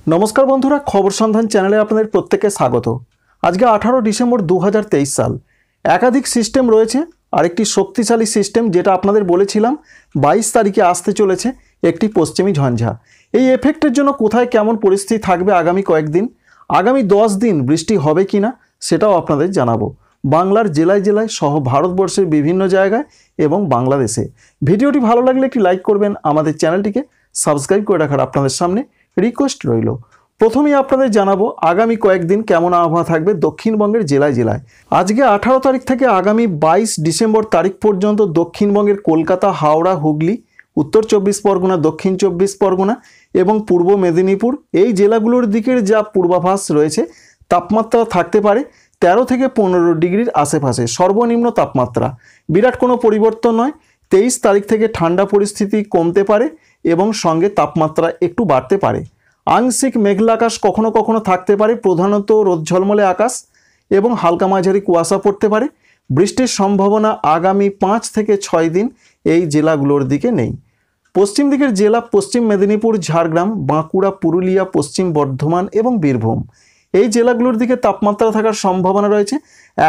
নমস্কার বন্ধুরা, খবর সন্ধান চ্যানেলে আপনাদের প্রত্যেককে স্বাগত। আজকে 18 ডিসেম্বর 2023 সাল। একাধিক সিস্টেম রয়েছে, আরেকটি শক্তিশালী সিস্টেম যেটা আপনাদের বলেছিলাম 22 তারিখে আসতে চলেছে, একটি পশ্চিমী ঝঞ্ঝা। এই এফেক্টের জন্য কোথায় কেমন পরিস্থিতি থাকবে আগামী কয়েকদিন, আগামী 10 দিন বৃষ্টি হবে কিনা সেটাও আপনাদের জানাবো, বাংলার জেলায় জেলায় সহ ভারতবর্ষের বিভিন্ন জায়গায় এবং বাংলাদেশে। ভিডিওটি ভালো লাগলে একটি লাইক করবেন, আমাদের চ্যানেলটিকে সাবস্ক্রাইব করে রাখার আপনাদের সামনে রিকোয়েস্ট রইল। প্রথমেই আপনাদের জানাবো আগামী কয়েকদিন কেমন আবহাওয়া থাকবে দক্ষিণবঙ্গের জেলায় জেলায়। আজকে 18 তারিখ থেকে আগামী 22 ডিসেম্বর তারিখ পর্যন্ত দক্ষিণবঙ্গের কলকাতা, হাওড়া, হুগলি, উত্তর 24 পরগনা, দক্ষিণ 24 পরগনা এবং পূর্ব মেদিনীপুর এই জেলাগুলোর দিকের যা পূর্বাভাস রয়েছে, তাপমাত্রা থাকতে পারে 13 থেকে 15 ডিগ্রির আশেপাশে সর্বনিম্ন তাপমাত্রা। বিরাট কোনো পরিবর্তন নয়। 23 তারিখ থেকে ঠান্ডা পরিস্থিতি কমতে পারে এবং সঙ্গে তাপমাত্রা একটু বাড়তে পারে। আংশিক মেঘলা আকাশ কখনো কখনো থাকতে পারে, প্রধানত রোদ ঝলমলে আকাশ এবং হালকা মাঝারি কুয়াশা পড়তে পারে। বৃষ্টির সম্ভাবনা আগামী 5 থেকে 6 দিন এই জেলাগুলোর দিকে নেই। পশ্চিম দিকের জেলা পশ্চিম মেদিনীপুর, ঝাড়গ্রাম, বাঁকুড়া, পুরুলিয়া, পশ্চিম বর্ধমান এবং বীরভূম এই জেলাগুলোর দিকে তাপমাত্রা থাকার সম্ভাবনা রয়েছে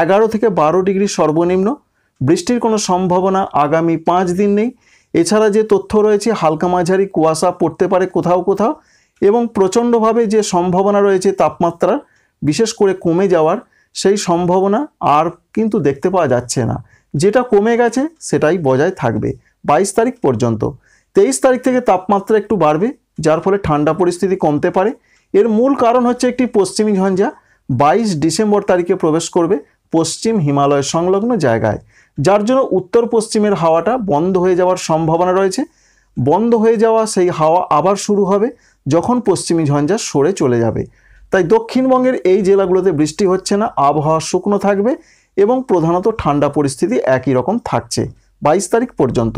11 থেকে 12 ডিগ্রি সর্বনিম্ন। বৃষ্টির কোনো সম্ভাবনা আগামী 5 দিন নেই। এছাড়া যে তথ্য রয়েছে, হালকা মাঝারি কুয়াশা পড়তে পারে কোথাও কোথাও এবং প্রচণ্ডভাবে যে সম্ভাবনা রয়েছে তাপমাত্রার বিশেষ করে কমে যাওয়ার, সেই সম্ভাবনা আর কিন্তু দেখতে পাওয়া যাচ্ছে না। যেটা কমে গেছে সেটাই বজায় থাকবে 22 তারিখ পর্যন্ত। 23 তারিখ থেকে তাপমাত্রা একটু বাড়বে, যার ফলে ঠান্ডা পরিস্থিতি কমতে পারে। এর মূল কারণ হচ্ছে একটি পশ্চিমী ঝঞ্ঝা 22 ডিসেম্বর তারিখে প্রবেশ করবে পশ্চিম হিমালয় সংলগ্ন জায়গায়, যার জন্য উত্তর পশ্চিমের হাওয়াটা বন্ধ হয়ে যাওয়ার সম্ভাবনা রয়েছে। বন্ধ হয়ে যাওয়া সেই হাওয়া আবার শুরু হবে যখন পশ্চিমী ঝঞ্ঝা সরে চলে যাবে। তাই দক্ষিণবঙ্গের এই জেলাগুলোতে বৃষ্টি হচ্ছে না, আবহাওয়া শুকনো থাকবে এবং প্রধানত ঠান্ডা পরিস্থিতি একই রকম থাকছে 22 তারিখ পর্যন্ত।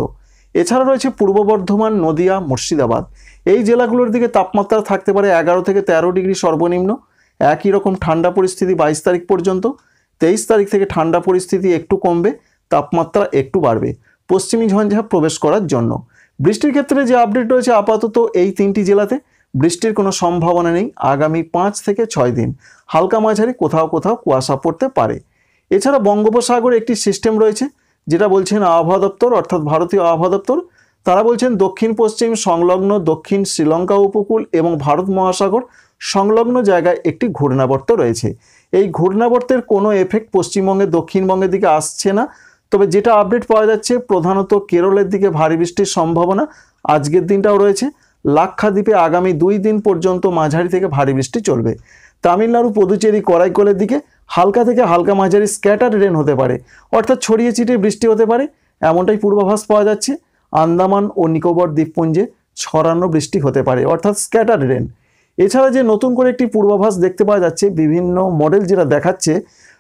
এছাড়া রয়েছে পূর্ব বর্ধমান, নদিয়া, মুর্শিদাবাদ এই জেলাগুলোর দিকে তাপমাত্রা থাকতে পারে 11 থেকে 13 ডিগ্রি সর্বনিম্ন। একই রকম ঠান্ডা পরিস্থিতি 22 তারিখ পর্যন্ত। 23 তারিখ থেকে ঠান্ডা পরিস্থিতি একটু কমবে, তাপমাত্রা একটু বাড়বে পশ্চিমী ঝঞ্ঝা প্রবেশ করার জন্য। বৃষ্টির ক্ষেত্রে যে আপডেট রয়েছে, আপাতত এই 3টি জেলাতে বৃষ্টির কোনো সম্ভাবনা নেই আগামী 5 থেকে 6 দিন। হালকা মাঝারি কোথাও কোথাও কুয়াশা পড়তে পারে। এছাড়া বঙ্গোপসাগরে একটি সিস্টেম রয়েছে যেটা বলছেন আবহাওয়া দপ্তর, অর্থাৎ ভারতীয় আবহাওয়া দপ্তর। তারা বলছেন দক্ষিণ পশ্চিম সংলগ্ন দক্ষিণ শ্রীলঙ্কা উপকূল এবং ভারত মহাসাগর সংলগ্ন জায়গায় একটি ঘূর্ণাবর্ত রয়েছে। এই ঘূর্ণাবর্তের কোনো এফেক্ট পশ্চিমবঙ্গের দক্ষিণবঙ্গের দিকে আসছে না। তবে যেটা আপডেট পাওয়া যাচ্ছে, প্রধানত কেরলের দিকে ভারী বৃষ্টির সম্ভাবনা আজকের দিনটাও রয়েছে। লাক্ষাদ্বীপে আগামী 2 দিন পর্যন্ত মাঝারি থেকে ভারী বৃষ্টি চলবে। তামিলনাড়ু, পুদুচেরি, করাইকলের দিকে হালকা থেকে হালকা মাঝারি স্ক্যাটার রেন হতে পারে, অর্থাৎ ছড়িয়ে ছিটিয়ে বৃষ্টি হতে পারে, এমনটাই পূর্বাভাস পাওয়া যাচ্ছে। আন্দামান ও নিকোবর দ্বীপপুঞ্জে ছড়ানো বৃষ্টি হতে পারে, অর্থাৎ স্ক্যাটার রেন। এছাড়া যে নতুন করে একটি পূর্বাভাস দেখতে পাওয়া যাচ্ছে, বিভিন্ন মডেল যেটা দেখাচ্ছে,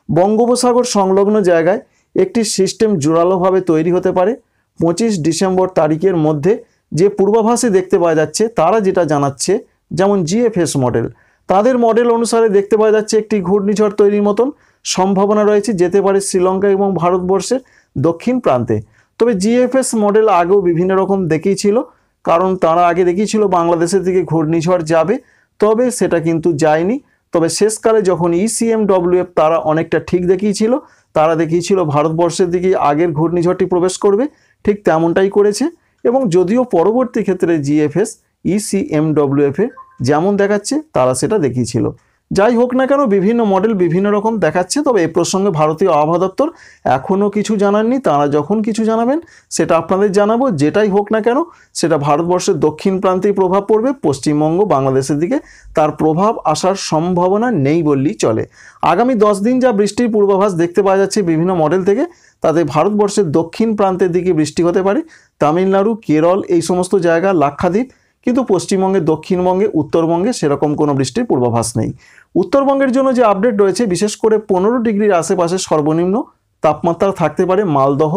বঙ্গোপসাগর সংলগ্ন জায়গায় একটি সিস্টেম জোরালোভাবে তৈরি হতে পারে 25 ডিসেম্বর তারিখের মধ্যে। যে পূর্বাভাসে দেখতে পাওয়া যাচ্ছে, তারা যেটা জানাচ্ছে, যেমন জিএফএস মডেল, তাদের মডেল অনুসারে দেখতে পাওয়া যাচ্ছে একটি ঘূর্ণিঝড় তৈরির মতন সম্ভাবনা রয়েছে, যেতে পারে শ্রীলঙ্কা এবং ভারতবর্ষের দক্ষিণ প্রান্তে। তবে জিএফএস মডেল আগেও বিভিন্ন রকম দেখিয়েছিল, কারণ তারা আগে দেখিয়েছিল বাংলাদেশের দিকে ঘূর্ণিঝড় যাবে, তবে সেটা কিন্তু যায়নি। তবে শেষকালে যখন ইসিএমডব্লিউএফ তারা অনেকটা ঠিক দেখিয়েছিল, তারা দেখিয়েছিল ভারতবর্ষের দিকে আগের ঘূর্ণিঝড়টি প্রবেশ করবে, ঠিক তেমনটাই করেছে। এবং যদিও পরবর্তী ক্ষেত্রে জিএফএস ইসিএমডব্লিউএফে যেমন দেখাচ্ছে তারা সেটা দেখিয়েছিল। যাই হোক না কেন, বিভিন্ন মডেল বিভিন্ন রকম দেখাচ্ছে। তবে এ প্রসঙ্গে ভারতীয় আবহাওয়া দপ্তর এখনও কিছু জানাননি। তারা যখন কিছু জানাবেন সেটা আপনাদের জানাবো। যেটাই হোক না কেন, সেটা ভারতবর্ষের দক্ষিণ প্রান্তেই প্রভাব পড়বে, পশ্চিমবঙ্গ, বাংলাদেশের দিকে তার প্রভাব আসার সম্ভাবনা নেই বললেই চলে। আগামী 10 দিন যা বৃষ্টির পূর্বাভাস দেখতে পাওয়া যাচ্ছে বিভিন্ন মডেল থেকে, তাতে ভারতবর্ষের দক্ষিণ প্রান্তের দিকে বৃষ্টি হতে পারে, তামিলনাড়ু, কেরল এই সমস্ত জায়গা, লাক্ষাদ্বীপ। কিন্তু পশ্চিমবঙ্গে, দক্ষিণবঙ্গে, উত্তরবঙ্গে সেরকম কোনো বৃষ্টির পূর্বাভাস নেই। উত্তরবঙ্গের জন্য যে আপডেট রয়েছে, বিশেষ করে 15 ডিগ্রির আশেপাশে সর্বনিম্ন তাপমাত্রা থাকতে পারে মালদহ,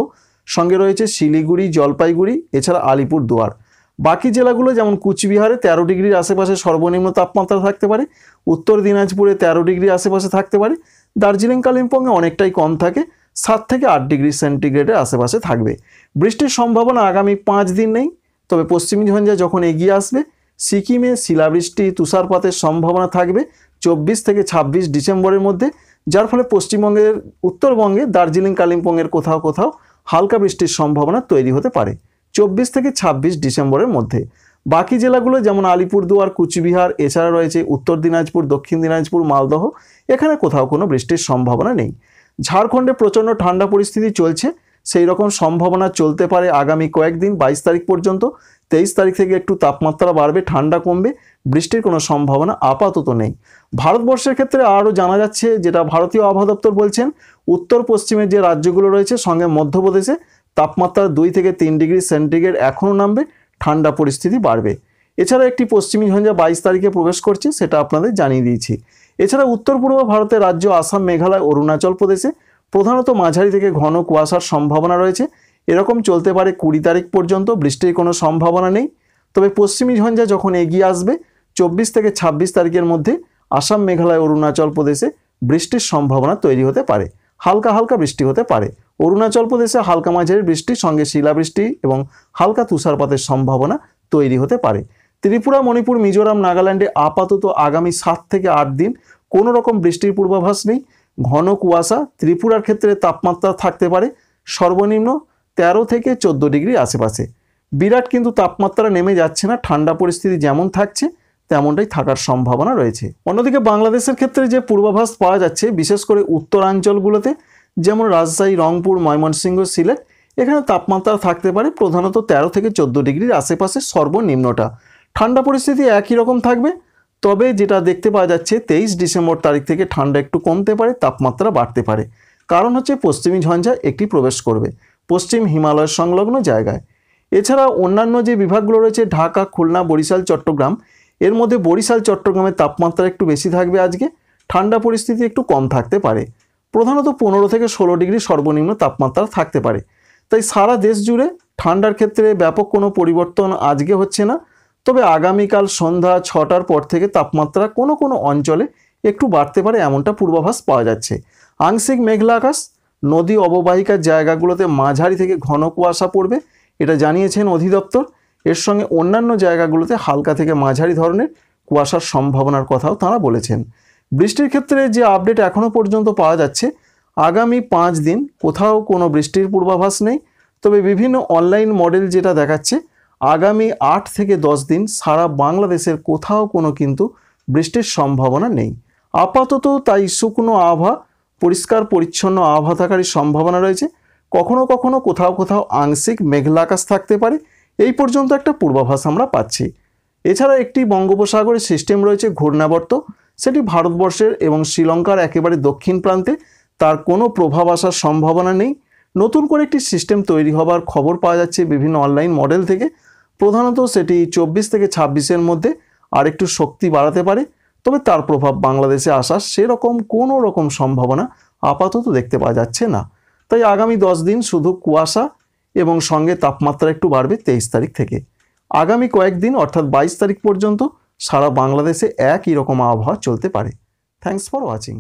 সঙ্গে রয়েছে শিলিগুড়ি, জলপাইগুড়ি, এছাড়া আলিপুরদুয়ার। বাকি জেলাগুলো যেমন কুচবিহারে 13 ডিগ্রির আশেপাশে সর্বনিম্ন তাপমাত্রা থাকতে পারে, উত্তর দিনাজপুরে 13 ডিগ্রির আশেপাশে থাকতে পারে, দার্জিলিং, কালিম্পংয়ে অনেকটাই কম থাকে, 7 থেকে 8 ডিগ্রি সেন্টিগ্রেডের আশেপাশে থাকবে। বৃষ্টির সম্ভাবনা আগামী 5 দিন নেই। তবে পশ্চিমী ঝঞ্ঝা যখন এগিয়ে আসবে সিকিমে শিলাবৃষ্টি তুষারপাতের সম্ভাবনা থাকবে 24 থেকে 26 ডিসেম্বরের মধ্যে, যার ফলে পশ্চিমবঙ্গের উত্তরবঙ্গে দার্জিলিং কালিম্পংয়ের কোথাও কোথাও হালকা বৃষ্টির সম্ভাবনা তৈরি হতে পারে 24 থেকে 26 ডিসেম্বরের মধ্যে। বাকি জেলাগুলো যেমন আলিপুরদুয়ার, কুচবিহার, এছাড়া রয়েছে উত্তর দিনাজপুর, দক্ষিণ দিনাজপুর, মালদহ, এখানে কোথাও কোনো বৃষ্টির সম্ভাবনা নেই। ঝাড়খণ্ডে প্রচণ্ড ঠান্ডা পরিস্থিতি চলছে, সেই রকম সম্ভাবনা চলতে পারে আগামী কয়েকদিন 22 তারিখ পর্যন্ত। 23 তারিখ থেকে একটু তাপমাত্রা বাড়বে, ঠান্ডা কমবে, বৃষ্টির কোনো সম্ভাবনা আপাতত নেই। ভারতবর্ষের ক্ষেত্রে আরও জানা যাচ্ছে, যেটা ভারতীয় আবহাওয়া দপ্তর বলছেন, উত্তর পশ্চিমের যে রাজ্যগুলো রয়েছে সঙ্গে মধ্যপ্রদেশে তাপমাত্রা 2 থেকে 3 ডিগ্রি সেন্টিগ্রেড এখনও নামবে, ঠান্ডা পরিস্থিতি বাড়বে। এছাড়া একটি পশ্চিমী ঝঞ্ঝা 22 তারিখে প্রবেশ করছে, সেটা আপনাদের জানিয়ে দিয়েছি। এছাড়া উত্তর পূর্ব ভারতের রাজ্য আসাম, মেঘালয়, অরুণাচল প্রদেশে প্রধানত মাঝারি থেকে ঘন কুয়াশার সম্ভাবনা রয়েছে। এরকম চলতে পারে 20 তারিখ পর্যন্ত, বৃষ্টির কোনো সম্ভাবনা নেই। তবে পশ্চিমী ঝঞ্ঝা যখন এগিয়ে আসবে 24 থেকে 26 তারিখের মধ্যে আসাম, মেঘালয়, অরুণাচল প্রদেশে বৃষ্টির সম্ভাবনা তৈরি হতে পারে, হালকা হালকা বৃষ্টি হতে পারে। অরুণাচল প্রদেশে হালকা মাঝারি বৃষ্টির সঙ্গে শিলাবৃষ্টি এবং হালকা তুষারপাতের সম্ভাবনা তৈরি হতে পারে। ত্রিপুরা, মণিপুর, মিজোরাম, নাগাল্যান্ডে আপাতত আগামী 7 থেকে 8 দিন কোনো রকম বৃষ্টির পূর্বাভাস নেই, ঘন কুয়াশা। ত্রিপুরার ক্ষেত্রে তাপমাত্রা থাকতে পারে সর্বনিম্ন 13 থেকে 14 ডিগ্রির আশেপাশে। বিরাট কিন্তু তাপমাত্রা নেমে যাচ্ছে না, ঠান্ডা পরিস্থিতি যেমন থাকছে তেমনটাই থাকার সম্ভাবনা রয়েছে। অন্যদিকে বাংলাদেশের ক্ষেত্রে যে পূর্বাভাস পাওয়া যাচ্ছে, বিশেষ করে উত্তরাঞ্চলগুলোতে যেমন রাজশাহী, রংপুর, ময়মনসিংহ, সিলেট, এখানে তাপমাত্রা থাকতে পারে প্রধানত 13 থেকে 14 ডিগ্রির আশেপাশে সর্বনিম্নটা। ঠান্ডা পরিস্থিতি একই রকম থাকবে, তবে যেটা দেখতে পাওয়া যাচ্ছে 23 ডিসেম্বর তারিখ থেকে ঠান্ডা একটু কমতে পারে, তাপমাত্রা বাড়তে পারে। কারণ হচ্ছে পশ্চিমী ঝঞ্ঝা একটি প্রবেশ করবে পশ্চিম হিমালয় সংলগ্ন জায়গায়। এছাড়া অন্যান্য যে বিভাগগুলো রয়েছে ঢাকা, খুলনা, বরিশাল, চট্টগ্রাম, এর মধ্যে বরিশাল, চট্টগ্রামের তাপমাত্রা একটু বেশি থাকবে আজকে, ঠান্ডা পরিস্থিতি একটু কম থাকতে পারে, প্রধানত 15 থেকে 16 ডিগ্রি সর্বনিম্ন তাপমাত্রা থাকতে পারে। তাই সারা দেশ জুড়ে ঠান্ডার ক্ষেত্রে ব্যাপক কোনো পরিবর্তন আজকে হচ্ছে না, তবে আগামীকাল সন্ধ্যা 6টার পর থেকে তাপমাত্রা কোনো কোনো অঞ্চলে একটু বাড়তে পারে, এমনটা পূর্বাভাস পাওয়া যাচ্ছে। আংশিক মেঘলা আকাশ, নদী অববাহিকার জায়গাগুলোতে মাঝারি থেকে ঘন কুয়াশা পড়বে, এটা জানিয়েছেন অধিদপ্তর। এর সঙ্গে অন্যান্য জায়গাগুলোতে হালকা থেকে মাঝারি ধরনের কুয়াশার সম্ভাবনার কথাও তাঁরা বলেছেন। বৃষ্টির ক্ষেত্রে যে আপডেট এখনও পর্যন্ত পাওয়া যাচ্ছে, আগামী 5 দিন কোথাও কোনো বৃষ্টির পূর্বাভাস নেই, তবে বিভিন্ন অনলাইন মডেল যেটা দেখাচ্ছে আগামী 8 থেকে 10 দিন সারা বাংলাদেশের কোথাও কোনো কিন্তু বৃষ্টির সম্ভাবনা নেই আপাতত। তাই শুকনো আবহাওয়া, পরিষ্কার পরিচ্ছন্ন আবহাওয়া থাকারই সম্ভাবনা রয়েছে। কখনো কখনো কোথাও কোথাও আংশিক মেঘলা আকাশ থাকতে পারে, এই পর্যন্ত একটা পূর্বাভাস আমরা পাচ্ছি। এছাড়া একটি বঙ্গোপসাগরে সিস্টেম রয়েছে ঘূর্ণাবর্ত, সেটি ভারতবর্ষের এবং শ্রীলঙ্কার একেবারে দক্ষিণ প্রান্তে, তার কোনো প্রভাব আসার সম্ভাবনা নেই। নতুন করে একটি সিস্টেম তৈরি হবার খবর পাওয়া যাচ্ছে বিভিন্ন অনলাইন মডেল থেকে, প্রধানত সেটি 24 থেকে 26-এর মধ্যে আর একটু শক্তি বাড়াতে পারে, তবে তার প্রভাব বাংলাদেশে আসার সেরকম কোনো রকম সম্ভাবনা আপাতত দেখতে পাওয়া যাচ্ছে না। তাই আগামী 10 দিন শুধু কুয়াশা এবং সঙ্গে তাপমাত্রা একটু বাড়বে 23 তারিখ থেকে। আগামী কয়েকদিন অর্থাৎ 22 তারিখ পর্যন্ত সারা বাংলাদেশে একই রকম আবহাওয়া চলতে পারে। Thanks for watching.